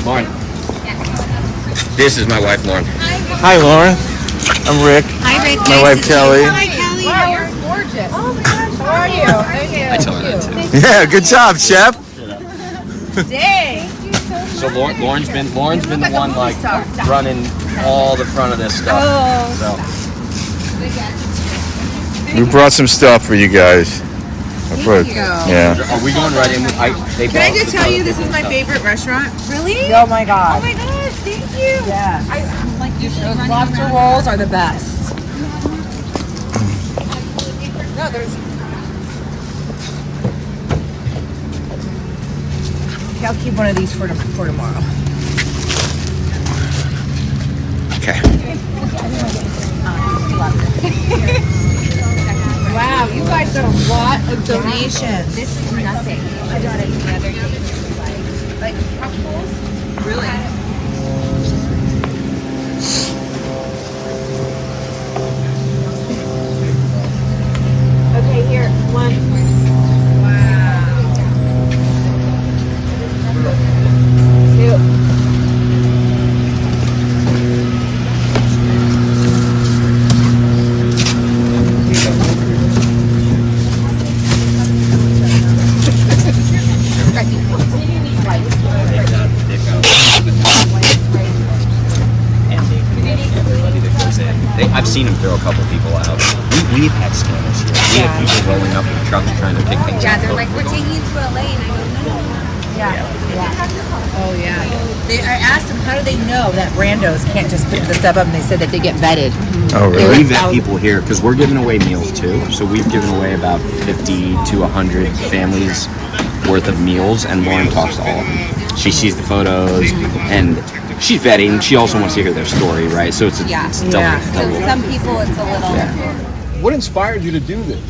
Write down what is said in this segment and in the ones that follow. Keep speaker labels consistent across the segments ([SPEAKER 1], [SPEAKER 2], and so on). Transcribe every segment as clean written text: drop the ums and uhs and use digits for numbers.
[SPEAKER 1] Lauren. This is my wife, Lauren.
[SPEAKER 2] Hi, Lauren. I'm Rick.
[SPEAKER 3] Hi, Rick.
[SPEAKER 2] My wife, Kelly.
[SPEAKER 3] Hi, Kelly.
[SPEAKER 4] Wow, you're gorgeous. Oh my gosh, how are you? Thank you.
[SPEAKER 1] I tell her that too.
[SPEAKER 2] Yeah, good job, chef.
[SPEAKER 4] Dang.
[SPEAKER 1] So Lauren's been the one like running all the front of this stuff.
[SPEAKER 4] Oh.
[SPEAKER 1] So
[SPEAKER 2] We brought some stuff for you guys.
[SPEAKER 3] Thank you.
[SPEAKER 2] Yeah.
[SPEAKER 1] are we going right in?
[SPEAKER 4] Can I just tell you, this is my favorite restaurant?
[SPEAKER 3] Really?
[SPEAKER 4] Oh my god.
[SPEAKER 3] Oh my gosh, thank you.
[SPEAKER 4] Yeah.
[SPEAKER 3] I'm like usually
[SPEAKER 4] Those
[SPEAKER 3] running
[SPEAKER 4] lobster
[SPEAKER 3] around.
[SPEAKER 4] rolls are the best. No, there's. Okay, I'll keep one of these for tomorrow.
[SPEAKER 2] Okay.
[SPEAKER 4] Wow, you guys got a lot of donations.
[SPEAKER 3] This is nothing. I got it the other day.
[SPEAKER 4] Like cupfuls? Really? Okay, here, one. Wow. Two.
[SPEAKER 1] I've seen him throw a couple people out. We've had scammers here. We have people rolling up in trucks trying to pick things
[SPEAKER 3] Yeah,
[SPEAKER 1] up.
[SPEAKER 3] they're like, we're taking you to LA, and I go, no.
[SPEAKER 4] Oh yeah. I asked them, how do they know that randos can't just pick the stuff up, and they said that they get vetted.
[SPEAKER 2] Oh,
[SPEAKER 1] We
[SPEAKER 2] really?
[SPEAKER 1] vet people here because we're giving away meals too. So we've given away about 50 to 100 families worth of meals, and Lauren talks to all of them. She sees the photos, and she's vetting. She also wants to hear their story, right? So it's double.
[SPEAKER 3] So some people, it's a little.
[SPEAKER 5] What inspired you to do this?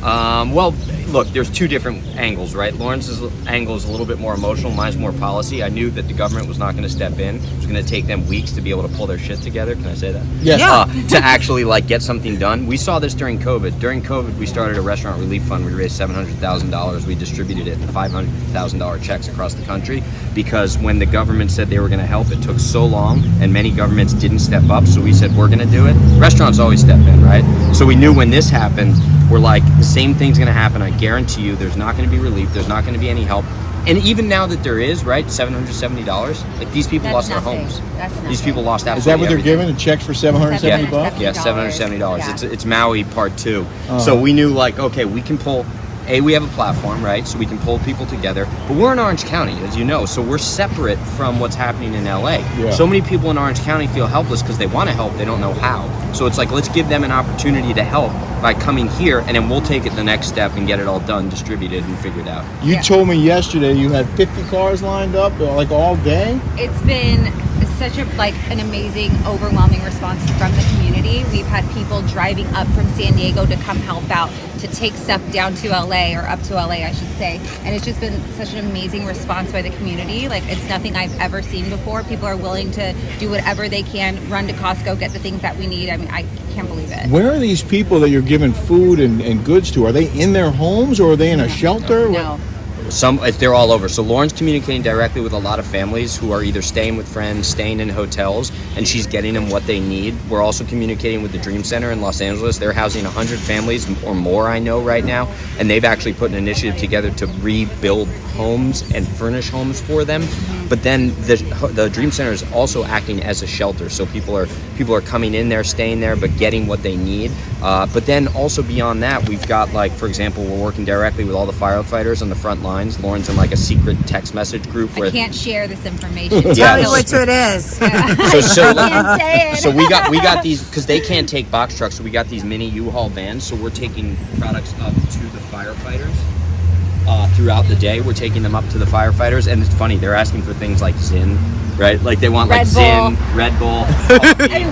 [SPEAKER 1] Well, look, there's two different angles, right? Lawrence's angle is a little bit more emotional. Mine's more policy. I knew that the government was not going to step in. It was going to take them weeks to be able to pull their shit together. Can I say that?
[SPEAKER 5] Yeah.
[SPEAKER 1] To actually like get something done. We saw this during COVID. During COVID, we started a restaurant relief fund. We raised $700,000. We distributed it in $500,000 checks across the country because when the government said they were going to help, it took so long, and many governments didn't step up. So we said we're going to do it. Restaurants always step in, right? So we knew when this happened, we're like, the same thing's going to happen. I guarantee you there's not going to be relief. There's not going to be any help. And even now that there is, right, $770, like these people lost their homes. These people lost absolutely
[SPEAKER 5] Is that what they're
[SPEAKER 1] everything.
[SPEAKER 5] giving? Checks for $770 bucks?
[SPEAKER 1] Yeah, $770.
[SPEAKER 3] Yeah.
[SPEAKER 1] It's Maui part 2. So we knew like, okay, we can pull. We have a platform, right? So we can pull people together. But we're in Orange County, as you know, so we're separate from what's happening in LA.
[SPEAKER 5] Yeah.
[SPEAKER 1] So many people in Orange County feel helpless because they want to help, they don't know how. So it's like, let's give them an opportunity to help by coming here, and then we'll take it the next step and get it all done, distributed, and figured out.
[SPEAKER 5] You told me yesterday you had 50 cars lined up, like all day?
[SPEAKER 3] It's been such an amazing, overwhelming response from the community. We've had people driving up from San Diego to come help out, to take stuff down to LA, or up to LA, I should say. And it's just been such an amazing response by the community. Like, it's nothing I've ever seen before. People are willing to do whatever they can, run to Costco, get the things that we need. I mean, I can't believe it.
[SPEAKER 5] Where are these people that you're giving food and goods to? Are they in their homes or are they in a shelter?
[SPEAKER 3] No.
[SPEAKER 1] They're all over. So Lauren's communicating directly with a lot of families who are either staying with friends, staying in hotels, and she's getting them what they need. We're also communicating with the Dream Center in Los Angeles. They're housing 100 families or more, I know, right now, and they've actually put an initiative together to rebuild homes and furnish homes for them. But then the Dream Center is also acting as a shelter, so people are coming in there, staying there, but getting what they need. But then also beyond that, we've got, like, for example, we're working directly with all the firefighters on the front lines. Lauren's in like a secret text message group where
[SPEAKER 3] I can't share this information.
[SPEAKER 4] Tell me which it is.
[SPEAKER 1] So we got these because they can't take box trucks, so we got these mini U-Haul vans. So we're taking products up to the firefighters throughout the day. We're taking them up to the firefighters, and it's funny, they're asking for things like Zyn, right? Like they want like Zyn, Red Bull,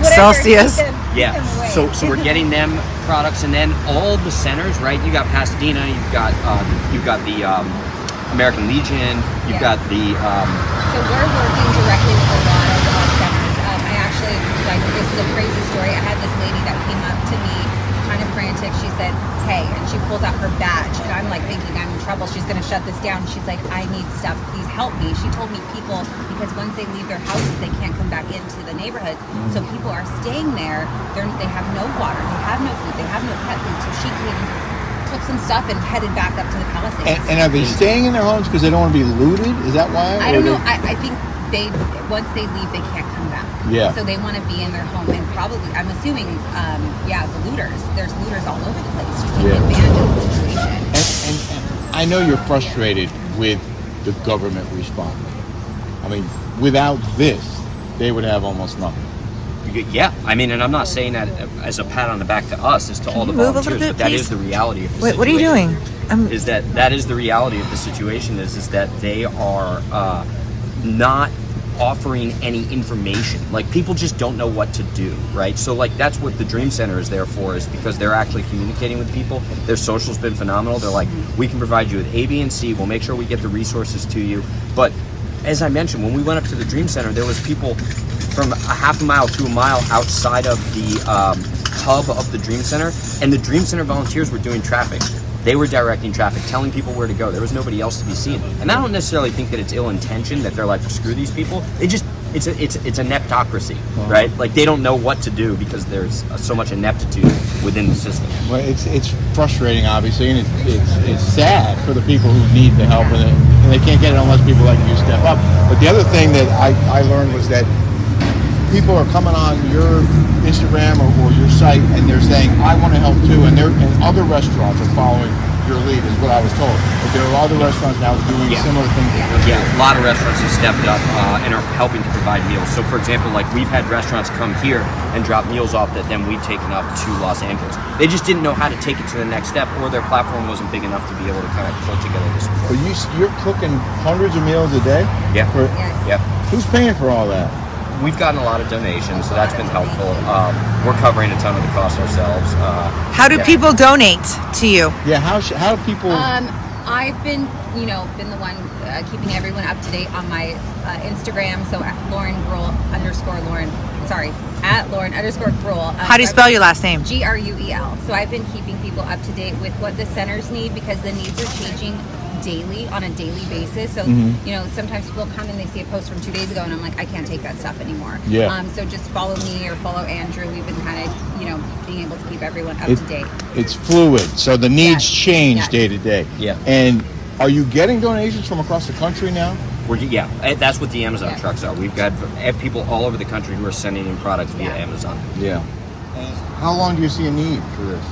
[SPEAKER 4] Celsius.
[SPEAKER 1] yeah. So we're getting them products, and then all the centers, right? You got Pasadena, you've got the American Legion, you've got the.
[SPEAKER 3] So we're working directly with a lot of centers. This is a crazy story. I had this lady that came up to me kind of frantic. She said, hey, and she pulls out her badge, and I'm like thinking I'm in trouble. She's going to shut this down. She's like, I need stuff. Please help me. She told me people, because once they leave their houses, they can't come back into the neighborhoods. So people are staying there. They have no water. They have no food. They have no pet food. So she came, took some stuff, and headed back up to the Palisades.
[SPEAKER 5] And are they staying in their homes because they don't want to be looted? Is that why?
[SPEAKER 3] I don't know. I think once they leave, they can't come back.
[SPEAKER 5] Yeah.
[SPEAKER 3] So they want to be in their home, and probably, I'm assuming, the looters. There's looters all over the place, just taking advantage of the situation.
[SPEAKER 5] And I know you're frustrated with the government response. I mean, without this, they would have almost nothing.
[SPEAKER 1] Yeah, I mean, and I'm not saying that as a pat on the back to us, as to all the volunteers, but that is the reality of the situation.
[SPEAKER 6] What are you doing?
[SPEAKER 1] Is that is the reality of the situation is that they are not offering any information. Like, people just don't know what to do, right? So like, that's what the Dream Center is there for, is because they're actually communicating with people. Their social's been phenomenal. They're like, we can provide you with A, B, and C. We'll make sure we get the resources to you. But as I mentioned, when we went up to the Dream Center, there was people from a half a mile to a mile outside of the hub of the Dream Center, and the Dream Center volunteers were doing traffic. They were directing traffic, telling people where to go. There was nobody else to be seen. And I don't necessarily think that it's ill-intentioned, that they're like, screw these people. It's a neptocracy, right? Like, they don't know what to do because there's so much ineptitude within the system.
[SPEAKER 5] Well, it's frustrating, obviously, and it's sad for the people who need the help, and they can't get it unless people like you step up. But the other thing that I learned was that people are coming on your Instagram or your site, and they're saying, I want to help too, and other restaurants are following your lead, is what I was told. But there are other restaurants now doing similar things that you're doing.
[SPEAKER 1] A lot of restaurants have stepped up and are helping to provide meals. So, for example, like, we've had restaurants come here and drop meals off that then we've taken up to Los Angeles. They just didn't know how to take it to the next step, or their platform wasn't big enough to be able to kind of pull together this.
[SPEAKER 5] But you're cooking hundreds of meals a day?
[SPEAKER 1] Yeah.
[SPEAKER 3] Yes.
[SPEAKER 5] Who's paying for all that?
[SPEAKER 1] We've gotten a lot of donations, so that's been helpful. We're covering a ton of the cost ourselves.
[SPEAKER 6] How do people donate to you?
[SPEAKER 5] Yeah, how do people...
[SPEAKER 3] I've been the one keeping everyone up to date on my Instagram. So at Lauren Gruel at Lauren_Gruel.
[SPEAKER 6] How do you spell your last name?
[SPEAKER 3] Gruel. So I've been keeping people up to date with what the centers need, because the needs are changing on a daily basis. So sometimes people come and they see a post from 2 days ago, and I'm like, I can't take that stuff anymore. So just follow me or follow Andrew. We've been kind of being able to keep everyone up to date.
[SPEAKER 5] It's fluid, so the needs change day to day.
[SPEAKER 1] Yeah.
[SPEAKER 5] And are you getting donations from across the country now?
[SPEAKER 1] That's what the Amazon trucks are. We've got people all over the country who are sending in products via Amazon.
[SPEAKER 5] Yeah. How long do you see a need for this?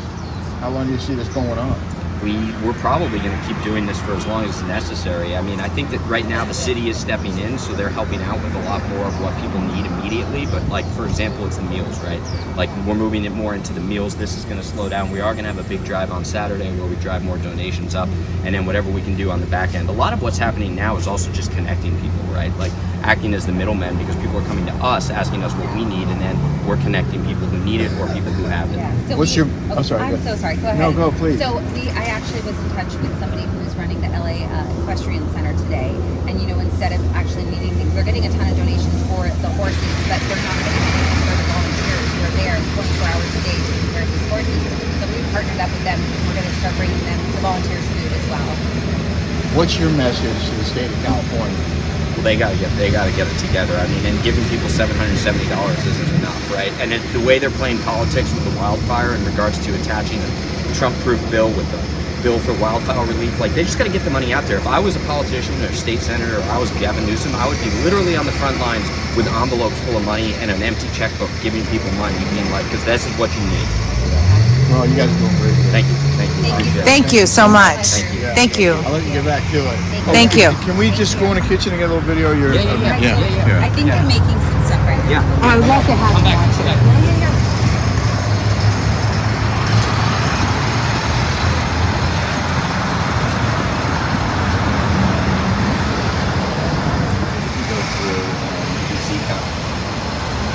[SPEAKER 5] How long do you see this going on?
[SPEAKER 1] We're probably going to keep doing this for as long as necessary. I mean, I think that right now the city is stepping in, so they're helping out with a lot more of what people need immediately. But like, for example, it's the meals, right? Like, we're moving it more into the meals. This is going to slow down. We are going to have a big drive on Saturday where we drive more donations up, and then whatever we can do on the back end. A lot of what's happening now is also just connecting people, right? Like, acting as the middlemen, because people are coming to us asking us what we need, and then we're connecting people who need it or people who have it.
[SPEAKER 3] So
[SPEAKER 5] I'm sorry.
[SPEAKER 3] I'm so sorry. Go ahead.
[SPEAKER 5] No, go, please.
[SPEAKER 3] So I actually was in touch with somebody who's running the LA Equestrian Center today, and instead of actually meeting things, they're getting a ton of donations for the horses, but they're not getting anything for the volunteers who are there 24 hours a day taking care of these horses. So we partnered up with them, and we're going to start bringing them the volunteers food as well.
[SPEAKER 5] What's your message to the state of California?
[SPEAKER 1] Well, they gotta get it together. I mean, and giving people $770 isn't enough, right? And the way they're playing politics with the wildfire in regards to attaching a Trump-proof bill with the bill for wildfire relief, like, they just gotta get the money out there. If I was a politician or a state senator, or I was Gavin Newsom, I would be literally on the front lines with envelopes full of money and an empty checkbook, giving people money, being like, because this is what you need.
[SPEAKER 5] Well, you guys are doing great.
[SPEAKER 1] Thank you. Appreciate it.
[SPEAKER 6] Thank you so much. Thank you.
[SPEAKER 5] I'll let you get back to it.
[SPEAKER 6] Thank you.
[SPEAKER 5] Can we just go in the kitchen and get a little video of your...
[SPEAKER 1] Yeah.
[SPEAKER 3] I think they're making some stuff right now.
[SPEAKER 1] Yeah.
[SPEAKER 3] I would love to have
[SPEAKER 1] Come back.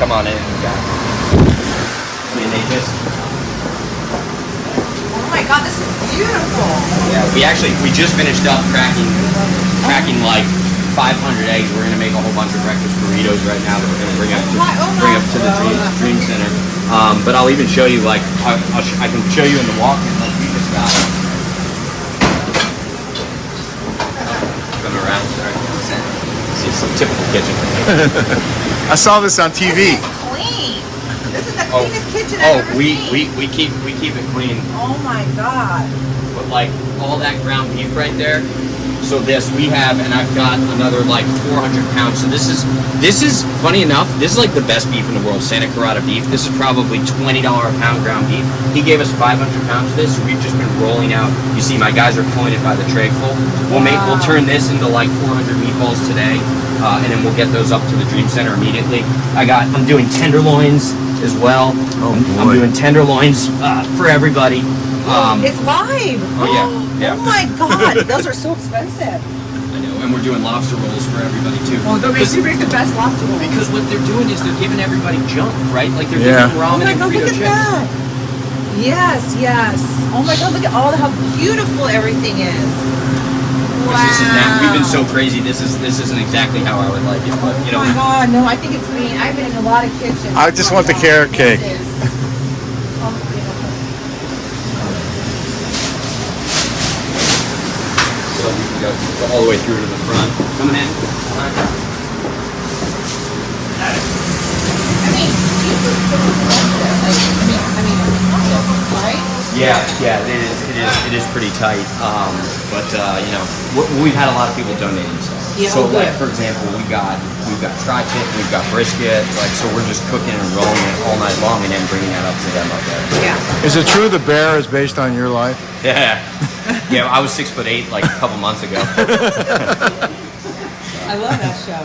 [SPEAKER 1] Come on in. I mean, they just...
[SPEAKER 6] Oh my God, this is beautiful.
[SPEAKER 1] Yeah, we just finished up cracking like 500 eggs. We're gonna make a whole bunch of breakfast burritos right now that we're gonna bring up to the dream center. But I'll even show you, like, I can show you in the walk-in, like, we just got. Come around, sorry. See some typical kitchen.
[SPEAKER 2] I saw this on TV.
[SPEAKER 4] Clean. This is the
[SPEAKER 1] Oh,
[SPEAKER 4] cleanest kitchen I've ever seen.
[SPEAKER 1] we keep it clean.
[SPEAKER 4] Oh my God.
[SPEAKER 1] But like all that ground beef right there. So this we have, and I've got another like 400 pounds. So this is funny enough. This is like the best beef in the world, Santa Clarita beef. This is probably $20 a pound ground beef. He gave us 500 pounds of this. So we've just been rolling out. You see, my guys are pointed by the tray full. We'll turn this into like 400 meatballs today, and then we'll get those up to the Dream Center immediately. I'm doing tenderloins as well. I'm doing tenderloins for everybody.
[SPEAKER 4] It's live.
[SPEAKER 1] Oh yeah, yeah.
[SPEAKER 4] Oh my God. Those are so expensive.
[SPEAKER 1] I know, and we're doing lobster rolls for everybody too.
[SPEAKER 4] Oh, they make the best lobster rolls.
[SPEAKER 1] Because what they're doing is they're giving everybody junk, right? Like they're
[SPEAKER 2] Yeah.
[SPEAKER 1] giving
[SPEAKER 4] Oh
[SPEAKER 1] ramen
[SPEAKER 4] my
[SPEAKER 1] and
[SPEAKER 4] God,
[SPEAKER 1] Frito
[SPEAKER 4] look at
[SPEAKER 1] chips.
[SPEAKER 4] that. Yes, yes. Oh my God, look at how beautiful everything is. Wow.
[SPEAKER 1] This is now, we've been so crazy. This isn't exactly how I would like it, but you know.
[SPEAKER 4] Oh my God, no, I think it's clean. I've been in a lot of kitchens.
[SPEAKER 2] I just want the
[SPEAKER 4] Oh,
[SPEAKER 2] carrot cake.
[SPEAKER 4] this is- Oh, beautiful.
[SPEAKER 1] So we can go all the way through to the front. Coming in.
[SPEAKER 4] I mean, these are so expensive. Like, I mean, right?
[SPEAKER 1] Yeah, it is pretty tight. But you know, we've had a lot of people donating stuff.
[SPEAKER 4] Yeah,
[SPEAKER 1] So
[SPEAKER 4] oh,
[SPEAKER 1] like,
[SPEAKER 4] good.
[SPEAKER 1] for example, we've got tri-tip, we've got brisket. Like, so we're just cooking and rolling it all night long, and then bringing that up to them up there.
[SPEAKER 4] Yeah.
[SPEAKER 5] Is it true the bear is based on your life?
[SPEAKER 1] Yeah, yeah. I was 6'8" like a couple months ago.
[SPEAKER 4] I love that show.